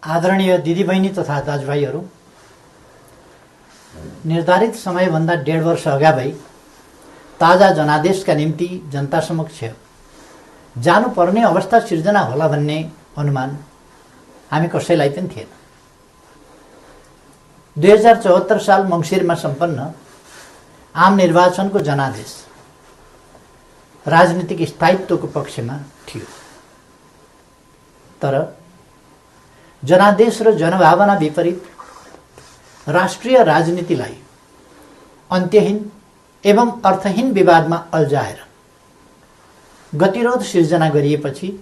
आदरणीय दिदीबहिनी तथा दाजुभाइहरू, निर्धारित समयभन्दा 1.5 वर्ष अगावै ताजा जनादेशका निम्ति जनता समक्ष जानुपर्ने अवस्था सिर्जना होला भन्ने अनुमान हामी कसैलाई पनि थिएन। 2074 साल मङ्सिरमा सम्पन्न आम निर्वाचनको जनादेश राजनीतिक स्थायित्वको पक्षमा थियो, तर जनादेश र जनभावना विपरीत राष्ट्रिय राजनीतिलाई अन्त्यहीन एवं अर्थहीन विवादमा अल्झाएर गतिरोध सिर्जना गरिएपछि,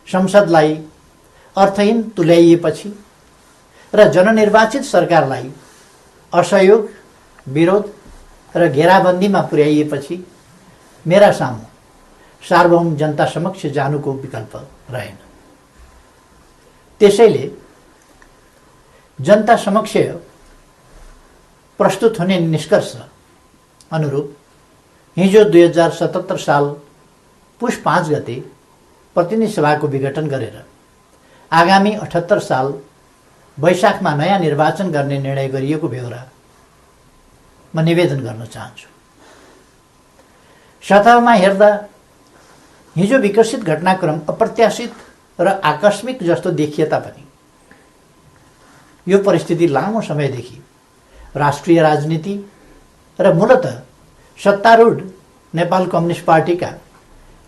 संसदलाई अर्थहीन तुल्याइएपछि र जननिर्वाचित सरकारलाई असहयोग, विरोध र घेराबन्दीमा पुर्याइएपछि मेरा सामु सार्वभौम जनता समक्ष जानुको विकल्प रहेन। त्यसैले जनता समक्ष प्रस्तुत हुने निष्कर्ष अनुरूप हिजो 2077 साल पुष 5 गते प्रतिनिधि सभाको विघटन गरेर आगामी 78 साल वैशाखमा नयाँ निर्वाचन गर्ने निर्णय गरिएको बेहोरा म निवेदन गर्न चाहन्छु। सतहमा हेर्दा हिजो विकसित घटनाक्रम अप्रत्याशित र आकस्मिक जस्तो देखिए तापनि यो परिस्थिति लामो समयदेखि राष्ट्रिय राजनीति र मूलतः सत्तारूढ नेपाल कम्युनिस्ट पार्टीका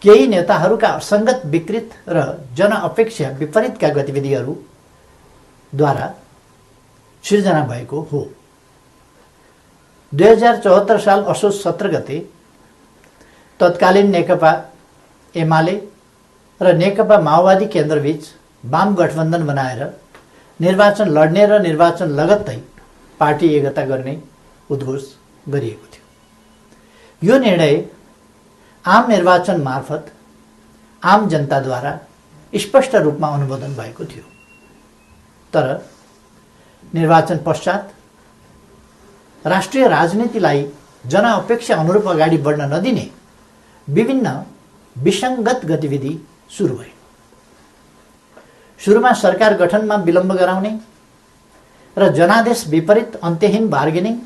केही नेताहरूका असङ्गत, विकृत र जनअपेक्षा विपरीतका गतिविधिहरूद्वारा सिर्जना भएको हो। 2074 साल असोज 17 गते तत्कालीन नेकपा एमाले र नेकपा माओवादी केन्द्रबीच वाम गठबन्धन बनाएर निर्वाचन लड्ने र निर्वाचन लगत्तै पार्टी एकता गर्ने उद्घोष गरिएको थियो। यो निर्णय आम निर्वाचन मार्फत आम जनताद्वारा स्पष्ट रूपमा अनुमोदन भएको थियो, तर निर्वाचन पश्चात राष्ट्रिय राजनीतिलाई जनअपेक्षा अनुरूप अगाडि बढ्न नदिने विभिन्न विसङ्गत गतिविधि सुरु भए। सुरुमा सरकार गठनमा विलम्ब गराउने र जनादेश विपरीत अन्त्यहीन बार्गेनिङ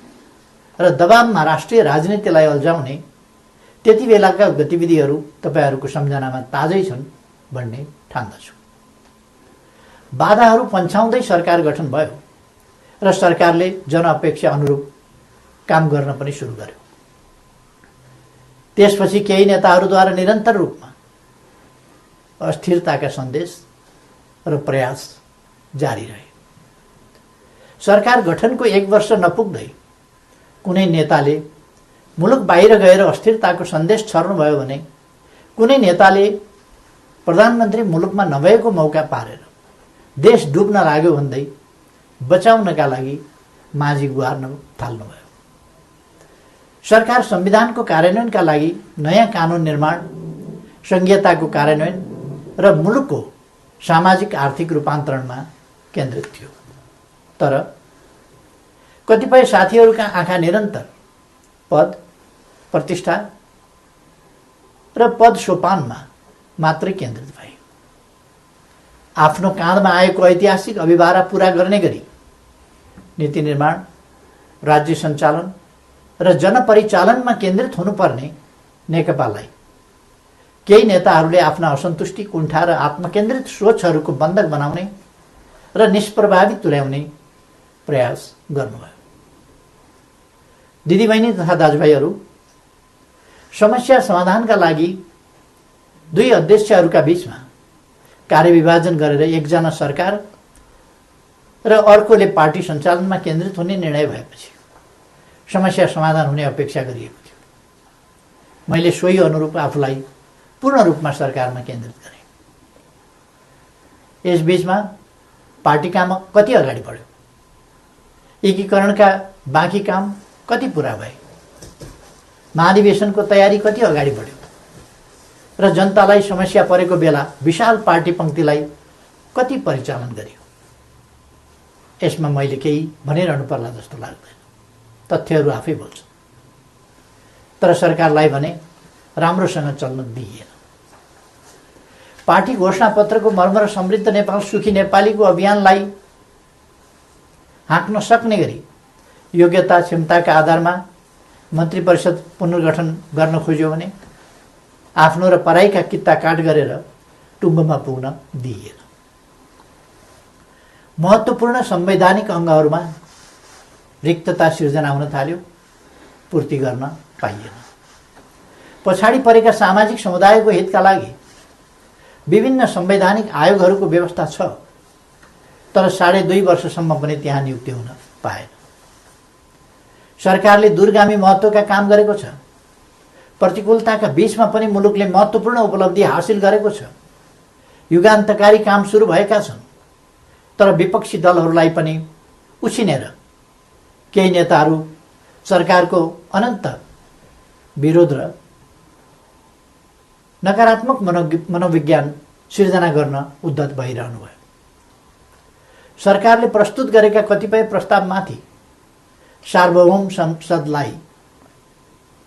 र दबावमा राष्ट्रिय राजनीतिलाई अल्झाउने त्यति बेलाका गतिविधिहरू तपाईहरूको सम्झनामा ताजै छन् भन्ने ठान्दछु। बाधाहरू पन्छाउँदै सरकार गठन भयो र सरकारले जनअपेक्षा अनुरूप काम गर्न पनि सुरु गर्यो। त्यसपछि केही नेताहरूद्वारा निरन्तर रूपमा अस्थिरताका सन्देश र प्रयास जारी रहे। सरकार गठनको 1 वर्ष नपुग्दै कुनै नेताले मुलुक बाहिर गएर अस्थिरताको सन्देश छर्नुभयो भने कुनै नेताले प्रधानमन्त्री मुलुकमा नभएको मौका पारेर देश डुब्न लाग्यो भन्दै बचाउनका लागि माझी गुहार्न थाल्नुभयो। सरकार संविधानको कार्यान्वयनका लागि नयाँ कानुन निर्माण, संघीयताको कार्यान्वयन र मुलुकको सामाजिक आर्थिक रूपान्तरणमा केन्द्रित थियो, तर कतिपय साथीहरूका आँखा निरन्तर पद, प्रतिष्ठा र पद सोपानमा मात्रै केन्द्रित भए। आफ्नो काँधमा आएको ऐतिहासिक अभिभारा पूरा गर्ने गरी नीति निर्माण, राज्य सञ्चालन र जनपरिचालनमा केन्द्रित हुनुपर्ने नेकपालाई केही नेताहरूले आफ्ना असन्तुष्टि, कुण्ठा र आत्मकेन्द्रित सोचहरूको बन्धक बनाउने र निष्प्रभावी तुल्याउने प्रयास गर्नुभयो। दिदीबहिनी तथा दाजुभाइहरू, समस्या समाधानका लागि दुई अध्यक्षहरूका बीचमा कार्यविभाजन गरेर एकजना सरकार र अर्कोले पार्टी सञ्चालनमा केन्द्रित हुने निर्णय भएपछि समस्या समाधान हुने अपेक्षा गरिएको थियो। मैले सोही अनुरूप आफूलाई पूर्ण रूपमा सरकारमा केन्द्रित गरेँ। यसबीचमा पार्टी काम कति अगाडि बढ्यो, एकीकरणका बाँकी काम कति पुरा भए, महाधिवेशनको तयारी कति अगाडि बढ्यो र जनतालाई समस्या परेको बेला विशाल पार्टी पङ्क्तिलाई कति परिचालन गरियो, यसमा मैले केही भनिरहनु पर्ला जस्तो लाग्दैन। तथ्यहरू आफै बोल्छन्। तर सरकारलाई भने राम्रोसँग चल्न दिइएन। पार्टी घोषणापत्रको मर्म र समृद्ध नेपाल सुखी नेपालीको अभियानलाई हाँक्न सक्ने गरी योग्यता क्षमताका आधारमा मन्त्री परिषद पुनर्गठन गर्न खोज्यो भने आफ्नो र पराईका कित्ता काट गरेर टुङ्गोमा पुग्न दिइएन। महत्त्वपूर्ण संवैधानिक अङ्गहरूमा रिक्तता सिर्जना हुन थाल्यो, पूर्ति गर्न पाइएन। पछाडि परेका सामाजिक समुदायको हितका लागि विभिन्न संवैधानिक आयोगहरूको व्यवस्था छ, तर 2.5 वर्षसम्म पनि त्यहाँ नियुक्ति हुन पाएन। सरकारले दूरगामी महत्त्वका काम गरेको छ, प्रतिकूलताका बीचमा पनि मुलुकले महत्त्वपूर्ण उपलब्धि हासिल गरेको छ, युगान्तकारी काम सुरु भएका छन्, तर विपक्षी दलहरूलाई पनि उछिनेर केही नेताहरू सरकारको अनन्त विरोध र नकारात्मक मनोविज्ञान सिर्जना गर्न उद्धत भइरहनु भयो। सरकारले प्रस्तुत गरेका कतिपय प्रस्तावमाथि सार्वभौम संसदलाई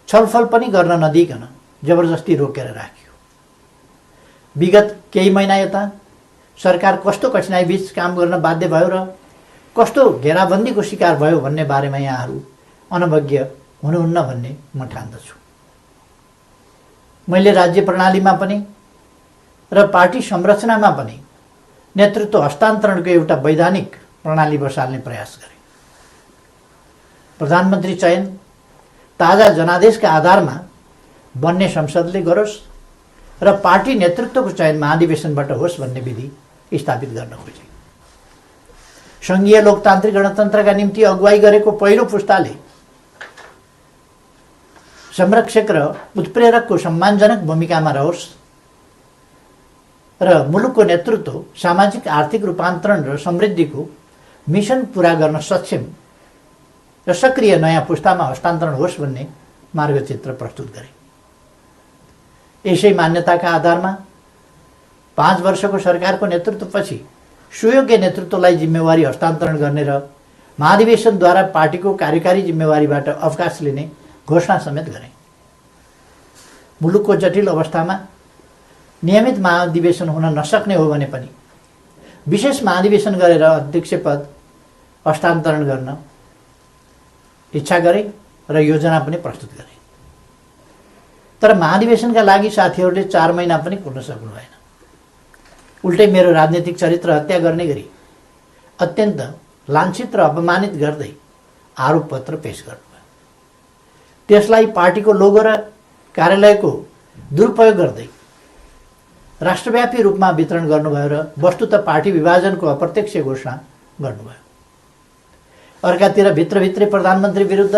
छलफल पनि गर्न नदिइकन जबरजस्ती रोकेर राखियो। विगत केही महिना यता सरकार कस्तो कठिनाइ बीच काम गर्न बाध्य भयो र कस्तो घेराबन्दीको शिकार भयो भन्ने बारेमा यहाँहरू अनभिज्ञ हुनुहुन्न भन्ने म ठान्दछु। मैले राज्य प्रणालीमा पनि र पार्टी संरचनामा पनि नेतृत्व हस्तान्तरणको एउटा वैधानिक प्रणाली बसाल्ने प्रयास गरेँ। प्रधानमन्त्री चयन ताजा जनादेशका आधारमा बन्ने संसदले गरोस् र पार्टी नेतृत्वको चयन महाधिवेशनबाट होस् भन्ने विधि स्थापित गर्न खोजे। सङ्घीय लोकतान्त्रिक गणतन्त्रका निम्ति अगुवाई गरेको पहिलो पुस्ताले संरक्षक र उत्प्रेरकको सम्मानजनक भूमिकामा रहोस् र मुलुकको नेतृत्व सामाजिक आर्थिक रूपान्तरण र समृद्धिको मिसन पूरा गर्न सक्षम र सक्रिय नयाँ पुस्तामा हस्तान्तरण होस् भन्ने मार्गचित्र प्रस्तुत गरे। यसै मान्यताका आधारमा 5 वर्षको सरकारको नेतृत्वपछि सुयोग्य नेतृत्वलाई जिम्मेवारी हस्तान्तरण गर्ने र महाधिवेशनद्वारा पार्टीको कार्यकारी जिम्मेवारीबाट अवकाश लिने घोषणा समेत गरे। मुलुकको जटिल अवस्थामा नियमित महाधिवेशन हुन नसक्ने हो भने पनि विशेष महाधिवेशन गरेर अध्यक्ष पद हस्तान्तरण गर्न इच्छा गरे र योजना पनि प्रस्तुत गरे। तर महाधिवेशनका लागि साथीहरूले 4 महिना पनि कुर्न सक्नु भएन। उल्टै मेरो राजनीतिक चरित्र हत्या गर्ने गरी अत्यन्त लाञ्छित र अपमानित गर्दै आरोप पत्र पेश गर्नुभयो। त्यसलाई पार्टीको लोगो र कार्यालयको दुरुपयोग गर्दै राष्ट्रव्यापी रूपमा वितरण गर्नुभयो र वस्तुतः पार्टी विभाजनको अप्रत्यक्ष घोषणा गर्नुभयो। अर्कातिर भित्रभित्रै प्रधानमन्त्री विरुद्ध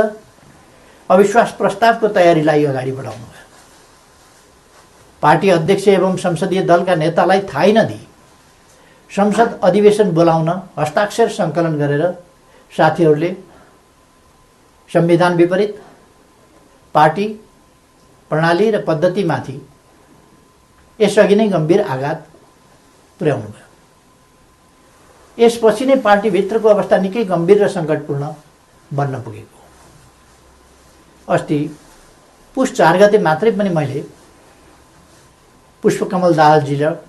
अविश्वास प्रस्तावको तयारीलाई अगाडि बढाउनुभयो। पार्टी अध्यक्ष एवं संसदीय दलका नेतालाई थाहै नदिई संसद अधिवेशन बोलाउन हस्ताक्षर सङ्कलन गरेर साथीहरूले संविधान विपरीत पार्टी प्रणाली र पद्धतिमाथि यसअघि नै गम्भीर आघात पुर्याउनुभयो। यसपछि नै पार्टीभित्रको अवस्था निकै गम्भीर र सङ्कटपूर्ण बन्न पुगेको। अस्ति पुस 4 गते मात्रै पनि मैले पुष्पकमल दाहालजीको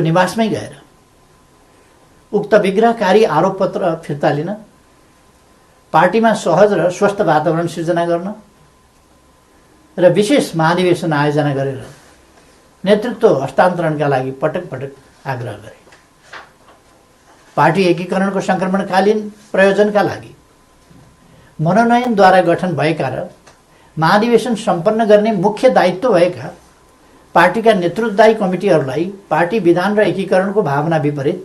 निवासमै गएर उक्त विग्रहकारी आरोप पत्र फिर्ता लिन, पार्टीमा सहज र स्वस्थ वातावरण सिर्जना गर्न र विशेष महाधिवेशन आयोजना गरेर नेतृत्व हस्तान्तरणका लागि पटक पटक आग्रह गरे। पार्टी एकीकरणको सङ्क्रमणकालीन प्रयोजनका लागि मनोनयनद्वारा गठन भएका र महाधिवेशन सम्पन्न गर्ने मुख्य दायित्व भएका पार्टीका नेतृत्वदायी कमिटीहरूलाई पार्टी विधान र एकीकरणको भावना विपरीत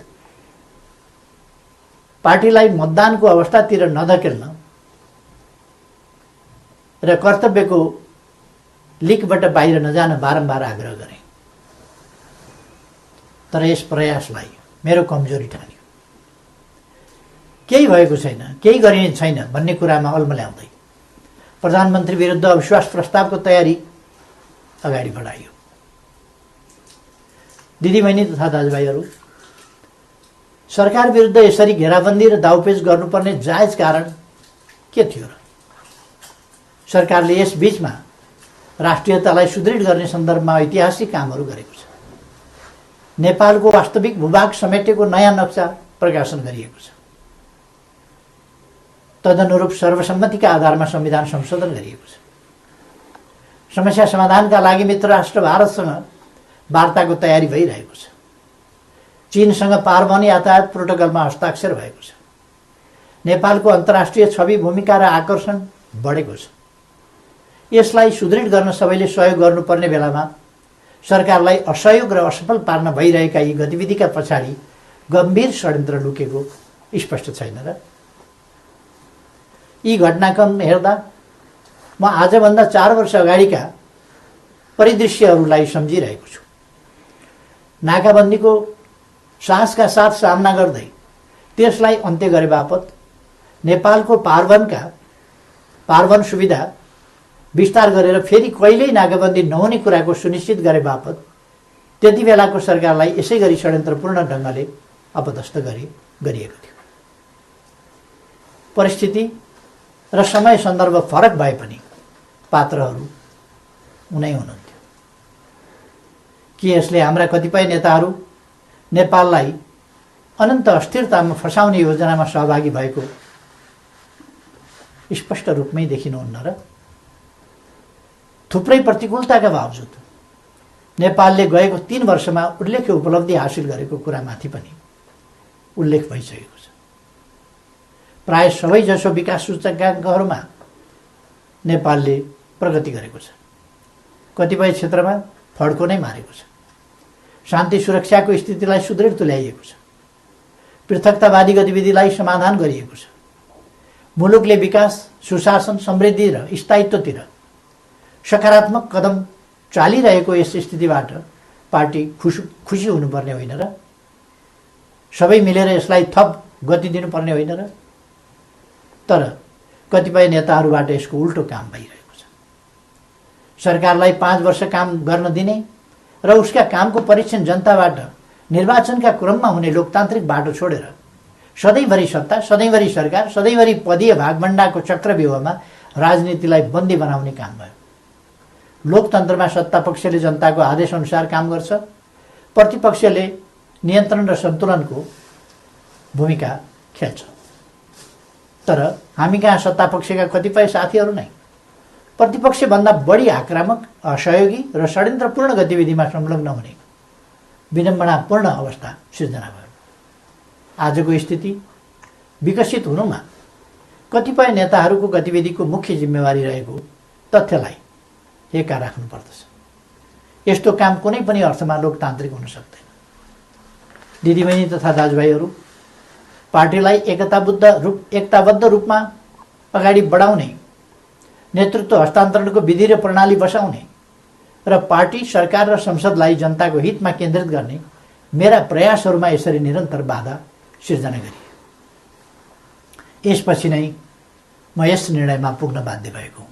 पार्टीलाई मतदानको अवस्थातिर नधकेल्न र कर्तव्यको लिकबाट बाहिर नजान बारम्बार आग्रह गरे। तर यस प्रयासलाई मेरो कमजोरी ठान्यो। केही भएको छैन, केही गरिने छैन भन्ने कुरामा अल्मल्याउँदै प्रधानमन्त्री विरुद्ध अविश्वास प्रस्तावको तयारी अगाडि बढाइयो। दिदीबहिनी तथा दाजुभाइहरू, सरकार विरुद्ध यसरी घेराबन्दी र दाउपेच गर्नुपर्ने जायज कारण के थियो र? सरकारले यस बीचमा राष्ट्रियतालाई सुदृढ गर्ने सन्दर्भमा ऐतिहासिक कामहरू गरेको छ। नेपालको वास्तविक भूभाग समेटेको नयाँ नक्सा प्रकाशन गरिएको छ। तदनुरूप सर्वसम्मतिका आधारमा संविधान संशोधन गरिएको छ। समस्या समाधानका लागि मित्र राष्ट्र भारतसँग वार्ताको तयारी भइरहेको छ। चीनसँग पारवन यातायात प्रोटोकलमा हस्ताक्षर भएको छ। नेपालको अन्तर्राष्ट्रिय छवि भूमिका र आकर्षण बढेको छ। यसलाई सुदृढ गर्न सबैले सहयोग गर्नुपर्ने बेलामा सरकारलाई असहयोग र असफल पार्न भइरहेका यी गतिविधिका पछाडि गम्भीर षड्यन्त्र लुकेको स्पष्ट छैन र? यी घटनाक्रम हेर्दा म आजभन्दा 4 वर्ष अगाडिका परिदृश्यहरूलाई सम्झिरहेको छु। नाकाबन्दीको साहसका साथ सामना गर्दै त्यसलाई अन्त्य गरे बापत नेपालको पारवन सुविधा विस्तार गरेर फेरि कहिल्यै नाकाबन्दी नहुने कुराको सुनिश्चित गरे बापत त्यति बेलाको सरकारलाई यसै गरी षड्यन्त्रपूर्ण ढङ्गले अपदस्थ गरिएको थियो। परिस्थिति र समय सन्दर्भ फरक भए पनि पात्रहरू उनै हुनुहुन्थ्यो। के यसले हाम्रा कतिपय नेताहरू नेपाललाई अनन्त अस्थिरतामा फसाउने योजनामा सहभागी भएको स्पष्ट रूपमै देखिनुहुन्न र? थुप्रै प्रतिकूलताका बावजुद नेपालले गएको 3 वर्षमा उल्लेख्य उपलब्धि हासिल गरेको कुरामाथि पनि उल्लेख भइसकेको छ। प्राय सबैजसो विकास सूचकाङ्कहरूमा नेपालले प्रगति गरेको छ। कतिपय क्षेत्रमा फड्को नै मारेको छ। शान्ति सुरक्षाको स्थितिलाई सुदृढ तुल्याइएको छ। पृथकतावादी गतिविधिलाई समाधान गरिएको छ। मुलुकले विकास, सुशासन, समृद्धि र स्थायित्वतिर सकारात्मक कदम चालिरहेको यस स्थितिबाट पार्टी खुसी हुनुपर्ने होइन र? सबै मिलेर यसलाई थप गति दिनुपर्ने होइन र? तर कतिपय नेताहरूबाट यसको उल्टो काम भइरहेको छ। सरकारलाई 5 वर्ष काम गर्न दिने र उसका कामको परीक्षण जनताबाट निर्वाचनका क्रममा हुने लोकतान्त्रिक बाटो छोडेर सधैँभरि सत्ता, सधैँभरि सरकार, सधैँभरि पदीय भागभण्डाको चक्रव्यूहमा राजनीतिलाई बन्दी बनाउने काम भयो। लोकतन्त्रमा सत्तापक्षले जनताको आदेशअनुसार काम गर्छ, प्रतिपक्षले नियन्त्रण र सन्तुलनको भूमिका खेल्छ। तर हामी कहाँ सत्तापक्षका कतिपय साथीहरू नै प्रतिपक्षभन्दा बढी आक्रामक, असहयोगी र षड्यन्त्रपूर्ण गतिविधिमा संलग्न हुने विडम्बनापूर्ण अवस्था सिर्जना भयो। आजको स्थिति विकसित हुनुमा कतिपय नेताहरूको गतिविधिको मुख्य जिम्मेवारी रहेको तथ्यलाई हेका राख्नुपर्दछ। यस्तो काम कुनै पनि अर्थमा लोकतान्त्रिक हुन सक्दैन। दिदीबहिनी तथा दाजुभाइहरू, पार्टीलाई एकताबद्ध रूपमा अगाडि बढाउने, नेतृत्व हस्तान्तरणको विधि र प्रणाली बसाउने र पार्टी, सरकार र संसदलाई जनताको हितमा केन्द्रित गर्ने मेरा प्रयासहरूमा यसरी निरन्तर बाधा सिर्जना गरिए। यसपछि नै म यस निर्णयमा पुग्न बाध्य भएको।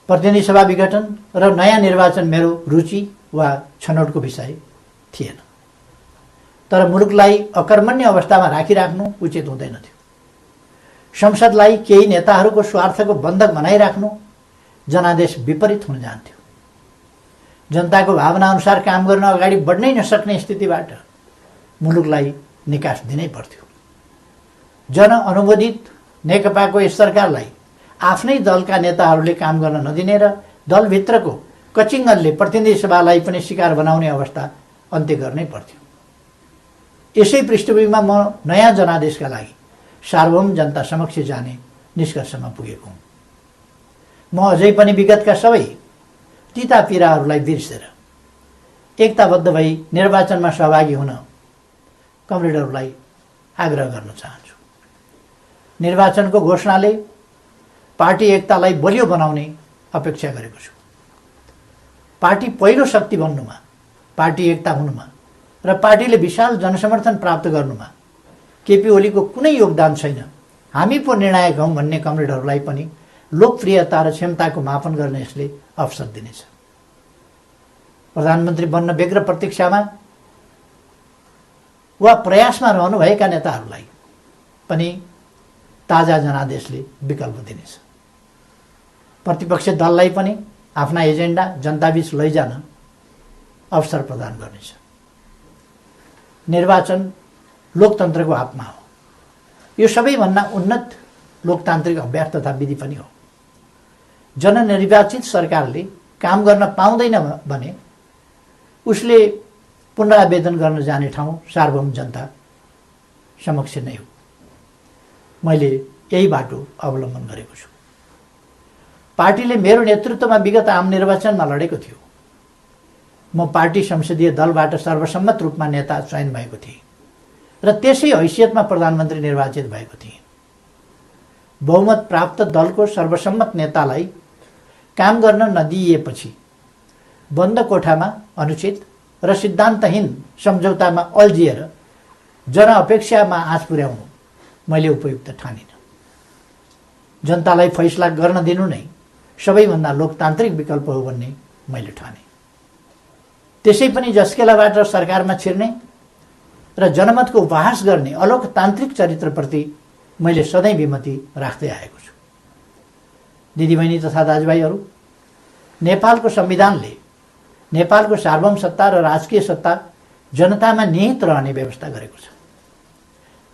प्रतिनिधि सभा विघटन र नयाँ निर्वाचन मेरो रुचि वा छनौटको विषय थिएन। तर मुलुकलाई अकर्मण्य अवस्थामा राखिराख्नु उचित हुँदैन थियो। संसदलाई केही नेताहरूको स्वार्थको बन्धक बनाइराख्नु जनादेश विपरीत हुन जान्थ्यो। जनताको भावना अनुसार काम गर्न अगाडि बढ्नै नसक्ने स्थितिबाट मुलुकलाई निकास दिनै पर्थ्यो। जनअनुमोदित नेकपाको यस सरकारलाई आफ्नै दलका नेताहरूले काम गर्न नदिने र दलभित्रको कचिङ्गनले प्रतिनिधि सभालाई पनि शिकार बनाउने अवस्था अन्त्य गर्नै पर्थ्यो। यसै पृष्ठभूमिमा म नयाँ जनादेशका लागि सार्वभौम जनता समक्ष जाने निष्कर्षमा पुगेको हुँ। म अझै पनि विगतका सबै तिता पीडाहरूलाई बिर्सेर एकताबद्ध भई निर्वाचनमा सहभागी हुन कमरेडहरूलाई आग्रह गर्न चाहन्छु। निर्वाचनको घोषणाले पार्टी एकतालाई बलियो बनाउने अपेक्षा गरेको छु। पार्टी पहिलो शक्ति बन्नुमा, पार्टी एकता हुनुमा र पार्टीले विशाल जनसमर्थन प्राप्त गर्नुमा केपी ओलीको कुनै योगदान छैन। हामी पो निर्णायक हौँ भन्ने कमरेडहरूलाई पनि लोकप्रियता र क्षमताको मापन गर्न यसले अवसर दिनेछ। प्रधानमन्त्री बन्न व्यग्र प्रतीक्षामा वा प्रयासमा रहनुभएका नेताहरूलाई पनि ताजा जनादेशले विकल्प दिनेछ। प्रतिपक्ष दललाई पनि आफ्ना एजेन्डा जनताबीच लैजान अवसर प्रदान गर्नेछ। निर्वाचन लोकतन्त्रको आत्मा हो। यो सबैभन्दा उन्नत लोकतान्त्रिक अभ्यास तथा विधि पनि हो। जननिर्वाचित सरकारले काम गर्न पाउँदैन भने उसले पुनरावेदन गर्न जाने ठाउँ सार्वभौम जनता समक्ष नै हो। मैले यही बाटो अवलम्बन गरेको छु। पार्टीले मेरो नेतृत्वमा विगत आम निर्वाचनमा लडेको थियो। म पार्टी संसदीय दलबाट सर्वसम्मत रूपमा नेता चयन भएको थिएँ र त्यसै हैसियतमा प्रधानमन्त्री निर्वाचित भएको थिएँ। बहुमत प्राप्त दलको सर्वसम्मत नेतालाई काम गर्न नदिइएपछि बन्द कोठामा अनुचित र सिद्धान्तहीन सम्झौतामा अल्झिएर जनअपेक्षामा आँच पुर्याउनु मैले उपयुक्त ठानिनँ। जनतालाई फैसला गर्न दिनु नै सबैभन्दा लोकतान्त्रिक विकल्प हो भन्ने मैले ठाने। त्यसै पनि जस्केलाबाट सरकारमा छिर्ने र जनमतको उपहास गर्ने अलोकतान्त्रिक चरित्रप्रति मैले सधैँ विमति राख्दै आएको छु। दिदीबहिनी तथा दाजुभाइहरू, नेपालको संविधानले नेपालको सार्वभौम सत्ता र राजकीय सत्ता जनतामा निहित रहने व्यवस्था गरेको छ।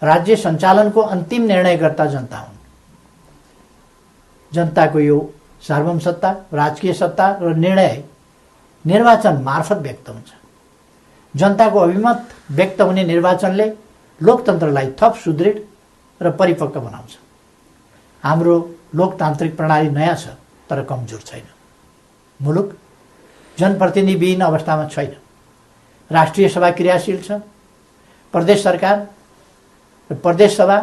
राज्य सञ्चालनको अन्तिम निर्णयकर्ता जनता हुन्। जनताको यो सार्वभौम सत्ता, राजकीय सत्ता र निर्णय निर्वाचन मार्फत व्यक्त हुन्छ। जनताको अभिमत व्यक्त हुने निर्वाचनले लोकतन्त्रलाई थप सुदृढ र परिपक्व बनाउँछ। हाम्रो लोकतान्त्रिक प्रणाली नयाँ छ तर कमजोर छैन। मुलुक जनप्रतिनिधिविहीन अवस्थामा छैन। राष्ट्रिय सभा क्रियाशील छ। प्रदेश सरकार र प्रदेश सभा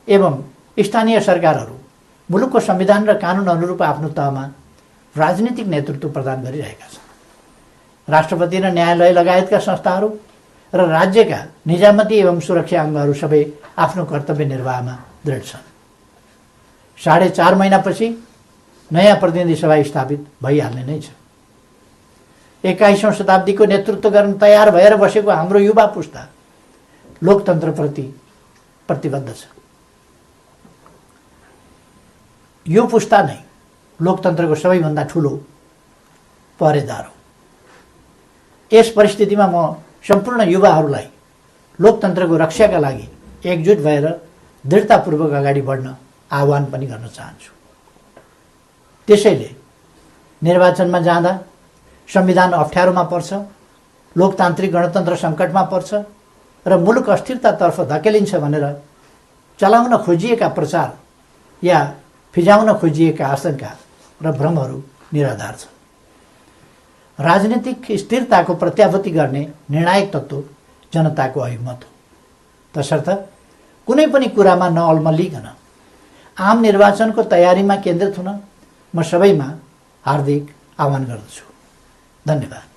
एवं स्थानीय सरकारहरू मुलुकको संविधान र कानुन अनुरूप आफ्नो तहमा राजनीतिक नेतृत्व प्रदान गरिरहेका छन्। राष्ट्रपति र न्यायालय लगायतका संस्थाहरू र राज्यका निजामती एवं सुरक्षा अङ्गहरू सबै आफ्नो कर्तव्य निर्वाहमा दृढ छन्। 4.5 महिनापछि नयाँ प्रतिनिधि सभा स्थापित भइहाल्ने नै छ। 21औं शताब्दीको नेतृत्व गर्न तयार भएर बसेको हाम्रो युवा पुस्ता लोकतन्त्रप्रति प्रतिबद्ध छ। यो पुस्ता नै लोकतन्त्रको सबैभन्दा ठुलो पहरेदार हो। यस परिस्थितिमा म सम्पूर्ण युवाहरूलाई लोकतन्त्रको रक्षाका लागि एकजुट भएर दृढतापूर्वक अगाडि बढ्न आह्वान पनि गर्न चाहन्छु। त्यसैले निर्वाचनमा जाँदा संविधान अप्ठ्यारोमा पर्छ, लोकतान्त्रिक गणतन्त्र सङ्कटमा पर्छ र मुलुक अस्थिरतातर्फ धकेलिन्छ भनेर चलाउन खोजिएका प्रचार या फिजाउन खोजिएका आशंका र भ्रमहरू निराधार छन्। राजनीतिक स्थिरताको प्रत्याभूति गर्ने निर्णायक तत्त्व जनताको अभिमत हो। तसर्थ कुनै पनि कुरामा नअल्मलिकन आम निर्वाचनको तयारीमा केन्द्रित हुन म सबैमा हार्दिक आह्वान गर्दछु। धन्यवाद।